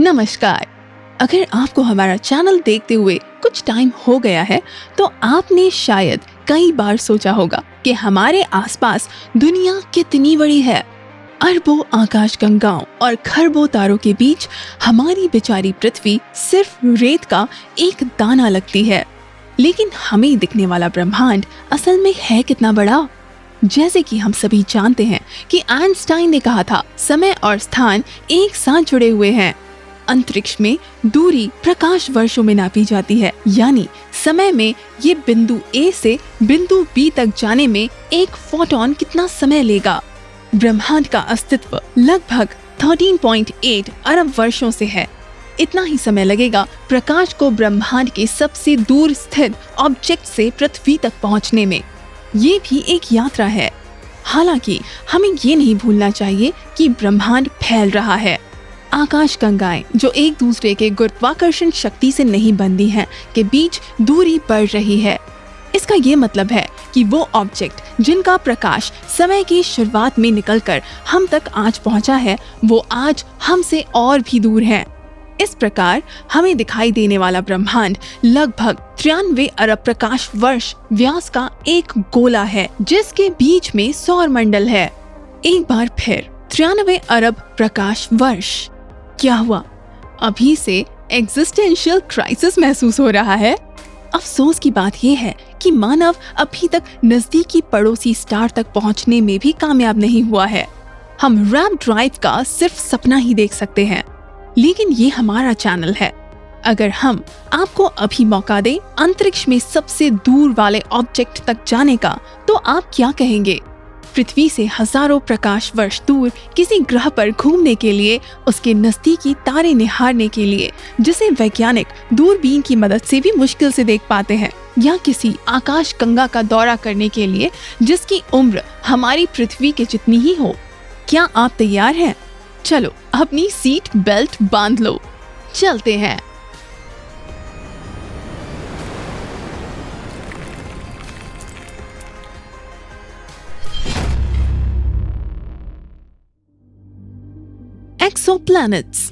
नमस्कार। अगर आपको हमारा चैनल देखते हुए कुछ टाइम हो गया है तो आपने शायद कई बार सोचा होगा कि हमारे आसपास दुनिया कितनी बड़ी है। अरबों आकाशगंगाओं और खरबों तारों के बीच हमारी बेचारी पृथ्वी सिर्फ रेत का एक दाना लगती है। लेकिन हमें दिखने वाला ब्रह्मांड असल में है कितना बड़ा। जैसे कि हम सभी जानते हैं कि आइंस्टाइन ने कहा था, समय और स्थान एक साथ जुड़े हुए हैं। अंतरिक्ष में दूरी प्रकाश वर्षों में नापी जाती है, यानी समय में ये बिंदु A से बिंदु B तक जाने में एक फोटोन कितना समय लेगा। ब्रह्मांड का अस्तित्व लगभग 13.8 अरब वर्षों से है। इतना ही समय लगेगा प्रकाश को ब्रह्मांड के सबसे दूर स्थित ऑब्जेक्ट से पृथ्वी तक पहुंचने में। ये भी एक यात्रा है। हालांकि हमें ये नहीं भूलना चाहिए कि ब्रह्मांड फैल रहा है। आकाशगंगाएं जो एक दूसरे के गुरुत्वाकर्षण शक्ति से नहीं बंधी हैं, के बीच दूरी बढ़ रही है। इसका ये मतलब है कि वो ऑब्जेक्ट जिनका प्रकाश समय की शुरुआत में निकलकर हम तक आज पहुंचा है, वो आज हमसे और भी दूर हैं। इस प्रकार हमें दिखाई देने वाला ब्रह्मांड लगभग 93 अरब प्रकाश वर्ष व्यास का एक गोला है, जिसके बीच में सौर मंडल है। एक बार फिर 93 अरब प्रकाश वर्ष। क्या हुआ? अभी से एग्जिस्टेंशियल क्राइसिस महसूस हो रहा है। अफसोस की बात यह है कि मानव अभी तक नजदीकी पड़ोसी स्टार तक पहुंचने में भी कामयाब नहीं हुआ है। हम रैप ड्राइव का सिर्फ सपना ही देख सकते हैं, लेकिन ये हमारा चैनल है। अगर हम आपको अभी मौका दें अंतरिक्ष में सबसे दूर वाले ऑब्जेक्ट तक जाने का, तो आप क्या कहेंगे? पृथ्वी से हजारों प्रकाश वर्ष दूर किसी ग्रह पर घूमने के लिए, उसके नजदीकी तारे निहारने के लिए, जिसे वैज्ञानिक दूरबीन की मदद से भी मुश्किल से देख पाते हैं, या किसी आकाशगंगा का दौरा करने के लिए जिसकी उम्र हमारी पृथ्वी के जितनी ही हो। क्या आप तैयार हैं? चलो अपनी सीट बेल्ट बांध लो, चलते हैं। एक्सोप्लैनेट्स।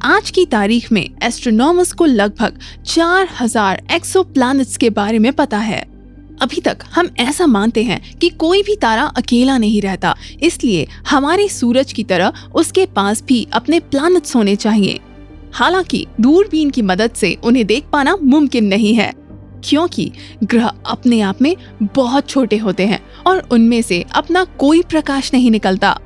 आज की तारीख में एस्ट्रोनॉमर्स को लगभग 4000 एक्सोप्लैनेट्स के बारे में पता है। अभी तक हम ऐसा मानते हैं कि कोई भी तारा अकेला नहीं रहता, इसलिए हमारे सूरज की तरह उसके पास भी अपने प्लैनेट्स होने चाहिए। हालांकि दूरबीन की मदद से उन्हें देख पाना मुमकिन नहीं है, क्योंकि ग्रह अपने आप में बहुत छोटे होते हैं और उनमें से अपना कोई प्रकाश नहीं निकलता।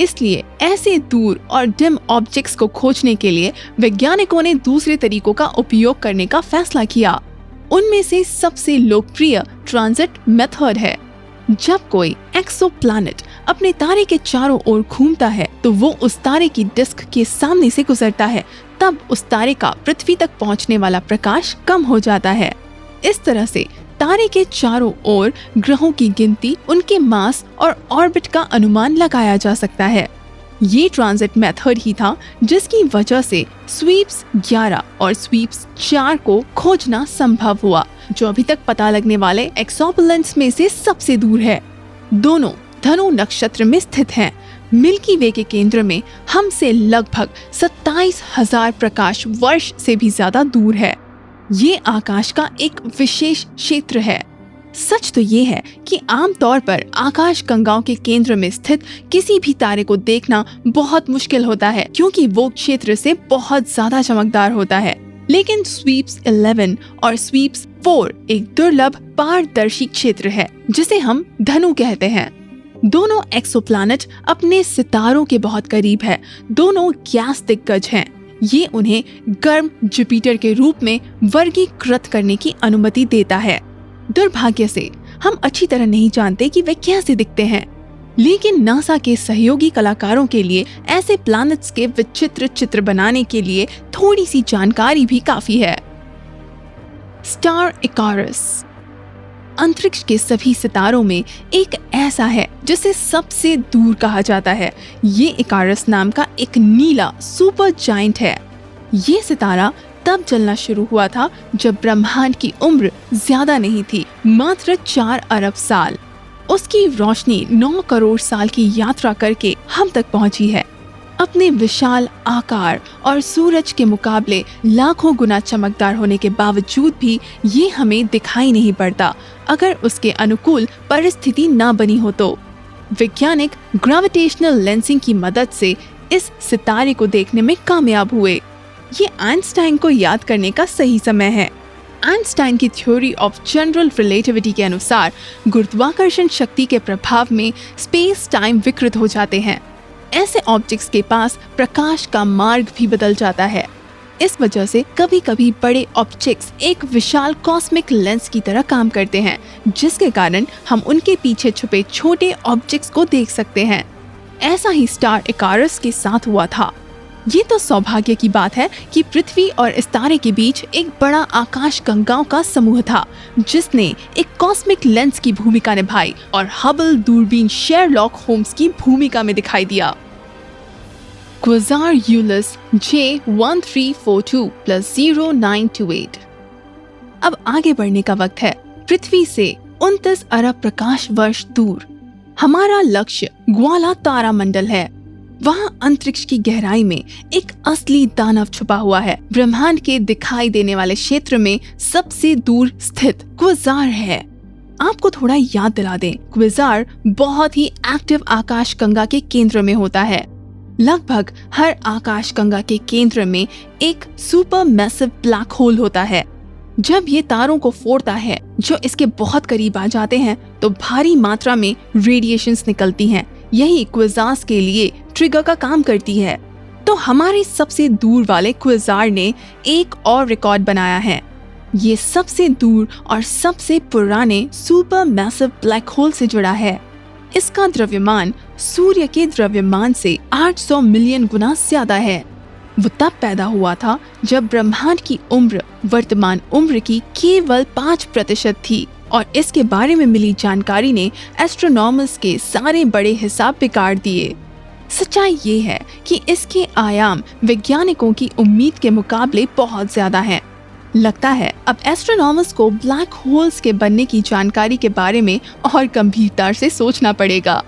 इसलिए ऐसे दूर और डिम ऑब्जेक्ट्स को खोजने के लिए वैज्ञानिकों ने दूसरे तरीकों का उपयोग करने का फैसला किया। उनमें से सबसे लोकप्रिय ट्रांजिट मेथड है। जब कोई एक्सोप्लैनेट अपने तारे के चारों ओर घूमता है, तो वो उस तारे की डिस्क के सामने से गुजरता है। तब उस तारे का पृथ्वी तक पहुंचने वाला प्रकाश कम हो जाता है। इस तरह से तारे के चारों ओर ग्रहों की गिनती, उनके मास और ऑर्बिट का अनुमान लगाया जा सकता है। ये ट्रांजिट मेथड ही था जिसकी वजह से स्वीप्स 11 और स्वीप्स 4 को खोजना संभव हुआ, जो अभी तक पता लगने वाले एक्सोप्लैनेट्स में से सबसे दूर है। दोनों धनु नक्षत्र में स्थित हैं। मिल्की वे के केंद्र में हमसे लगभग 27,000 प्रकाश वर्ष से भी ज्यादा दूर है। ये आकाश का एक विशेष क्षेत्र है। सच तो ये है कि आमतौर पर आकाशगंगाओं के केंद्र में स्थित किसी भी तारे को देखना बहुत मुश्किल होता है, क्योंकि वो क्षेत्र से बहुत ज्यादा चमकदार होता है। लेकिन स्वीप्स 11 और स्वीप्स 4 एक दुर्लभ पारदर्शी क्षेत्र है, जिसे हम धनु कहते हैं। दोनों एक्सोप्लैनेट अपने सितारों के बहुत करीब है। दोनों गैस दिग्गज हैं। ये उन्हें गर्म जुपिटर के रूप में वर्गीकृत करने की अनुमति देता है। दुर्भाग्य से हम अच्छी तरह नहीं जानते कि वे कैसे दिखते हैं, लेकिन नासा के सहयोगी कलाकारों के लिए ऐसे प्लैनेट्स के विचित्र चित्र बनाने के लिए थोड़ी सी जानकारी भी काफी है। स्टार इकारस अंतरिक्ष के सभी सितारों में एक ऐसा है जिसे सबसे दूर कहा जाता है। ये इकारस नाम का एक नीला सुपर जायंट है। ये सितारा तब जलना शुरू हुआ था जब ब्रह्मांड की उम्र ज्यादा नहीं थी, मात्र 4 अरब साल। उसकी रोशनी 9 करोड़ साल की यात्रा करके हम तक पहुंची है। अपने विशाल आकार और सूरज के मुकाबले लाखों गुना चमकदार होने के बावजूद भी ये हमें दिखाई नहीं पड़ता अगर उसके अनुकूल परिस्थिति ना बनी हो तो। वैज्ञानिक ग्रेविटेशनल लेंसिंग की मदद से इस सितारे को देखने में कामयाब हुए। ये आइंस्टाइन को याद करने का सही समय है। आइंस्टाइन की थ्योरी ऑफ जनरल रिलेटिविटी के अनुसार गुरुत्वाकर्षण शक्ति के प्रभाव में स्पेस टाइम विकृत हो जाते हैं। ऐसे ऑब्जेक्ट्स के पास प्रकाश का मार्ग भी बदल जाता है। इस वजह से कभी कभी बड़े ऑब्जेक्ट्स एक विशाल कॉस्मिक लेंस की तरह काम करते हैं, जिसके कारण हम उनके पीछे छुपे छोटे ऑब्जेक्ट्स को देख सकते हैं। ऐसा ही स्टार इकारस के साथ हुआ था। ये तो सौभाग्य की बात है कि पृथ्वी और इस तारे के बीच एक बड़ा आकाश गंगाओं का समूह था, जिसने एक कॉस्मिक लेंस की भूमिका निभाई और हबल दूरबीन शेरलॉक होम्स की भूमिका में दिखाई दिया। क्वाज़ार यूलिस J1342+0928। अब आगे बढ़ने का वक्त है। पृथ्वी से 29 अरब प्रकाश वर्ष दूर हमारा लक्ष्य ग्वाला तारामंडल है। वहाँ अंतरिक्ष की गहराई में एक असली दानव छुपा हुआ है। ब्रह्मांड के दिखाई देने वाले क्षेत्र में सबसे दूर स्थित क्वाज़ार है। आपको थोड़ा याद दिला दें, क्वाज़ार बहुत ही एक्टिव आकाशगंगा के केंद्र में होता है। लगभग हर आकाशगंगा के केंद्र में एक सुपर मैसिव ब्लैक होल होता है। जब ये तारों को फोड़ता है जो इसके बहुत करीब आ जाते हैं तो भारी मात्रा में रेडिएशंस निकलती हैं। यही क्वाज़ार्स के लिए ट्रिगर का काम करती है। तो हमारे सबसे दूर वाले क्वाज़ार ने एक और रिकॉर्ड बनाया है। ये सबसे दूर और सबसे पुराने सुपर मैसिव ब्लैक होल से जुड़ा है। इसका द्रव्यमान सूर्य के द्रव्यमान से 800 मिलियन गुना ज्यादा है। वो तब पैदा हुआ था जब ब्रह्मांड की उम्र वर्तमान उम्र की केवल 5% थी और इसके बारे में मिली जानकारी ने एस्ट्रोनॉमर्स के सारे बड़े हिसाब बिगाड़ दिए। सच्चाई ये है कि इसके आयाम वैज्ञानिकों की उम्मीद के मुकाबले बहुत ज्यादा हैं। लगता है अब एस्ट्रोनॉमर्स को ब्लैक होल्स के बनने की जानकारी के बारे में और गंभीरता से सोचना पड़ेगा।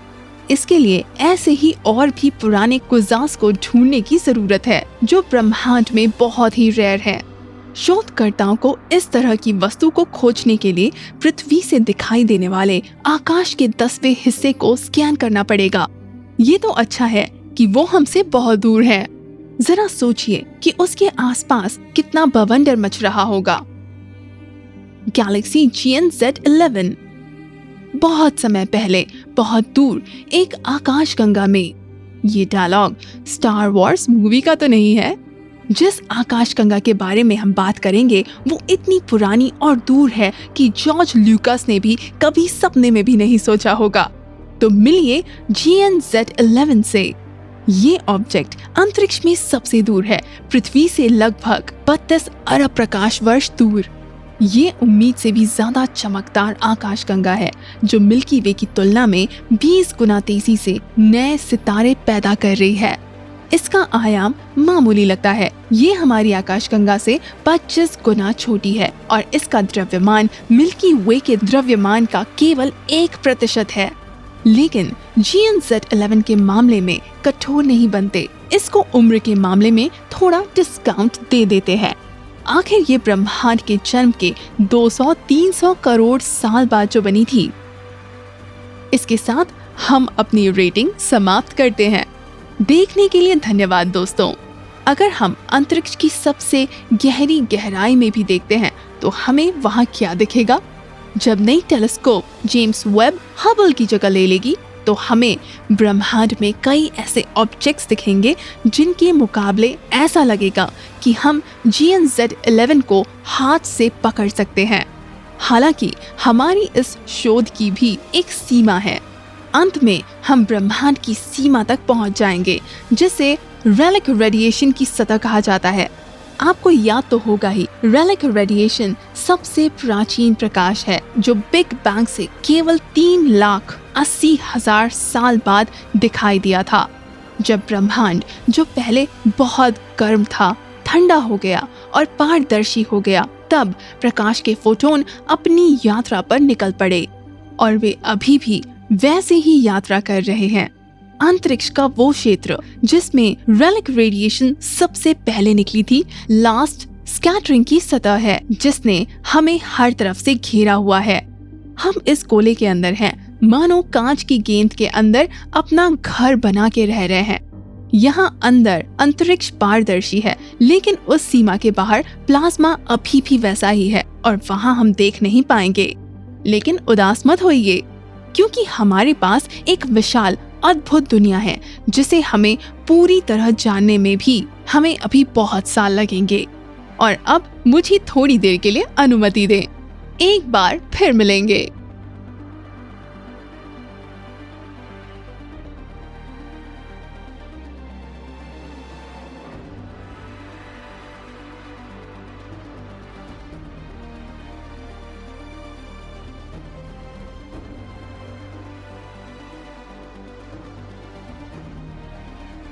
इसके लिए ऐसे ही और भी पुराने क्वाज़ार्स को ढूंढने की जरूरत है जो ब्रह्मांड में बहुत ही रेयर है। शोधकर्ताओं को इस तरह की वस्तु को खोजने के लिए पृथ्वी से दिखाई देने वाले आकाश के 10वें हिस्से को स्कैन करना पड़ेगा। ये तो अच्छा है कि वो हमसे बहुत दूर है। जरा सोचिए कि उसके आसपास कितना बवंडर मच रहा होगा। गैलेक्सी GNZ11 बहुत समय पहले बहुत दूर एक आकाशगंगा में। ये डायलॉग स्टार वॉर्स मूवी का तो नहीं है। जिस आकाशगंगा के बारे में हम बात करेंगे वो इतनी पुरानी और दूर है कि जॉर्ज लूकास ने भी कभी सपने में भी नहीं सोचा होगा। तो मिलिए GNZ11 से। ये ऑब्जेक्ट अंतरिक्ष में सबसे दूर है, पृथ्वी से लगभग 32 अरब प्रकाश वर्ष दूर। ये उम्मीद से भी ज्यादा चमकदार आकाशगंगा है जो मिल्की वे की तुलना में 20 गुना तेजी से नए सितारे पैदा कर रही है। इसका आयाम मामूली लगता है। ये हमारी आकाशगंगा से 25 गुना छोटी है और इसका द्रव्यमान मिल्की वे के द्रव्यमान का केवल 1% है। लेकिन GNZ11 के मामले में कठोर नहीं बनते। इसको उम्र के मामले में थोड़ा डिस्काउंट दे देते हैं। आखिर ये ब्रह्मांड के जन्म के 200-300 करोड़ साल बाद जो बनी थी। इसके साथ हम अपनी रेटिंग समाप्त करते हैं। देखने के लिए धन्यवाद दोस्तों। अगर हम अंतरिक्ष की सबसे गहरी गहराई में भी देखते हैं तो हमें वहाँ क्या दिखेगा? जब नई टेलीस्कोप जेम्स वेब हबल की जगह ले लेगी तो हमें ब्रह्मांड में कई ऐसे ऑब्जेक्ट्स दिखेंगे जिनके मुकाबले ऐसा लगेगा कि हम GNZ11 को हाथ से पकड़ सकते हैं। हालांकि हमारी इस शोध की भी एक सीमा है। अंत में हम ब्रह्मांड की सीमा तक पहुंच जाएंगे जिसे रेलिक रेडिएशन की सतह कहा जाता है। आपको याद तो होगा ही, रेलिक रेडिएशन सबसे प्राचीन प्रकाश है जो बिग बैंग से केवल 3,80,000 साल बाद दिखाई दिया था। जब ब्रह्मांड जो पहले बहुत गर्म था ठंडा हो गया और पारदर्शी हो गया, तब प्रकाश के फोटोन अपनी यात्रा पर निकल पड़े और वे अभी भी वैसे ही यात्रा कर रहे हैं। अंतरिक्ष का वो क्षेत्र जिसमें रेलिक रेडिएशन सबसे पहले निकली थी, लास्ट स्कैटरिंग की सतह है जिसने हमें हर तरफ से घेरा हुआ है। हम इस गोले के अंदर हैं, मानो कांच की गेंद के अंदर अपना घर बना के रह रहे हैं। यहाँ अंदर अंतरिक्ष पारदर्शी है, लेकिन उस सीमा के बाहर प्लाज्मा अभी भी वैसा ही है और वहाँ हम देख नहीं पाएंगे। लेकिन उदास मत होइए, क्योंकि हमारे पास एक विशाल अद्भुत दुनिया है जिसे हमें पूरी तरह जानने में भी हमें अभी बहुत साल लगेंगे। और अब मुझे थोड़ी देर के लिए अनुमति दें, एक बार फिर मिलेंगे।